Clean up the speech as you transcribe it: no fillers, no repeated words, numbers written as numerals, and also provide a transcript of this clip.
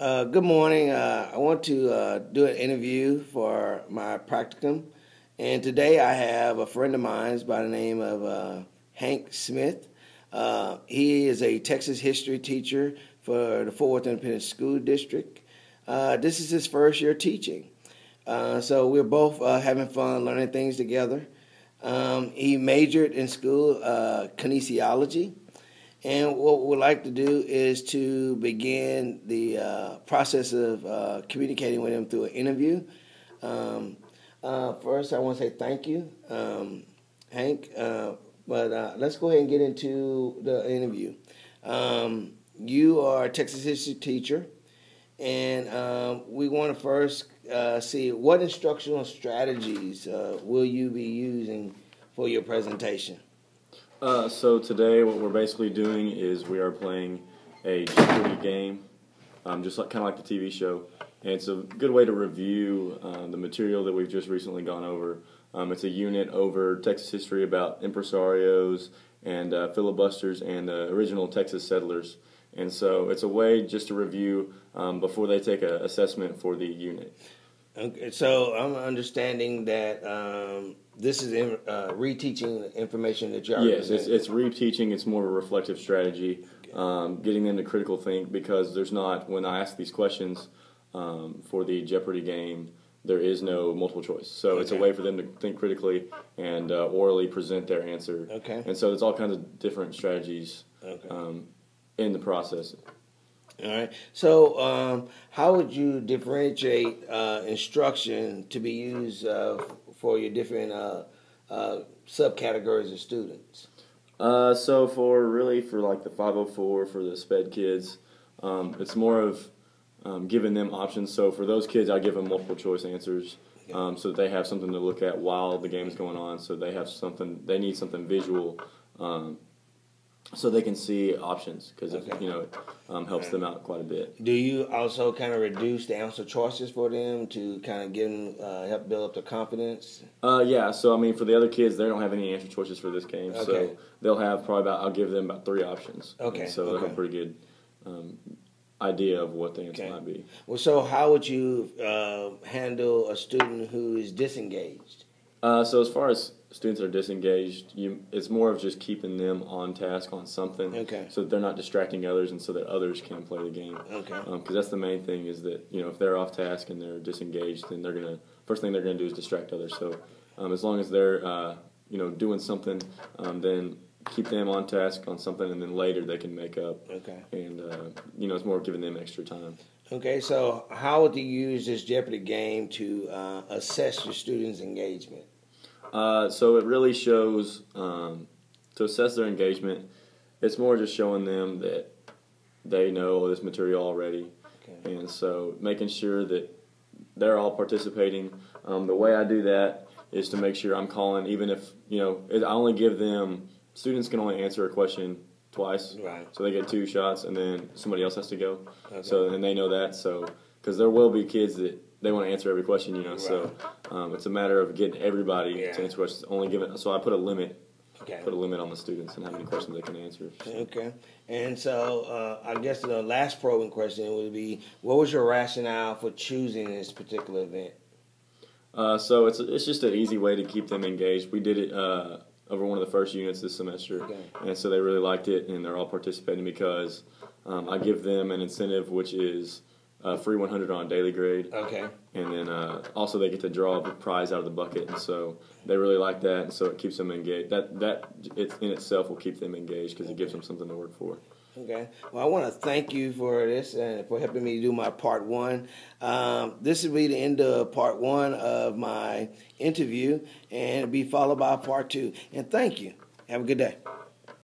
Good morning. I want to do an interview for my practicum, and today I have a friend of mine by the name of Hank Smith. He is a Texas history teacher for the Fort Worth Independent School District. This is his first year teaching, so we're both having fun learning things together. He majored in school kinesiology. And what we'd like to do is to begin the process of communicating with him through an interview. First, I want to say thank you, Hank. But let's go ahead and get into the interview. You are a Texas history teacher, and we want to first see what instructional strategies will you be using for your presentation. So today what we're basically doing is we are playing a Jeopardy game, just kind of like the TV show. And it's a good way to review the material that we've just recently gone over. It's a unit over Texas history about impresarios and filibusters and original Texas settlers. And so it's a way just to review before they take an assessment for the unit. Okay, so I'm understanding that this is reteaching information that you already Yes, it's reteaching. It's more of a reflective strategy, getting them to critical think, because there's not, when I ask these questions for the Jeopardy game, there is no multiple choice. So it's a way for them to think critically and orally present their answer. Okay. And so there's all kinds of different strategies in the process. All right. So, how would you differentiate instruction to be used for your different subcategories of students? So for like the 504 for the SPED kids, it's more of giving them options. So for those kids, I give them multiple choice answers, so that they have something to look at while the game is going on. So they have something. They need something visual. So they can see options, because it helps them out quite a bit. Do you also kind of reduce the answer choices for them to kind of give them help build up their confidence? Yeah. So I mean, for the other kids, they don't have any answer choices for this game, so they'll have I'll give them about 3 options. Okay. And so they'll have a pretty good idea of what the answer might be. Well, so how would you handle a student who is disengaged? So as far as students that are disengaged, it's more of just keeping them on task on something, so that they're not distracting others, and so that others can play the game. Because that's the main thing, is that if they're off task and they're disengaged, then first thing they're gonna do is distract others. So as long as they're doing something, then keep them on task on something, and then later they can make up. And it's more giving them extra time. Okay, so how would you use this Jeopardy game to assess your students' engagement? So it really shows, to assess their engagement, it's more just showing them that they know this material already. And so making sure that they're all participating. The way I do that is to make sure I'm calling, even if, I only give them, students can only answer a question twice. So they get 2 shots, and then somebody else has to go. And they know that, so, because there will be kids that they want to answer every question, so it's a matter of getting everybody to answer questions. So I put a limit, on the students and how many questions they can answer. And so I guess the last probing question would be, what was your rationale for choosing this particular event? So it's just an easy way to keep them engaged. We did it over one of the first units this semester, and so they really liked it, and they're all participating because I give them an incentive, which is free 100 on a daily grade. And then also they get to draw a prize out of the bucket, and so they really like that, and so it keeps them engaged. That it in itself will keep them engaged, because it gives them something to work for. Well, I want to thank you for this and for helping me do my part 1. This will be the end of part 1 of my interview, and it'll be followed by part 2. And thank you. Have a good day.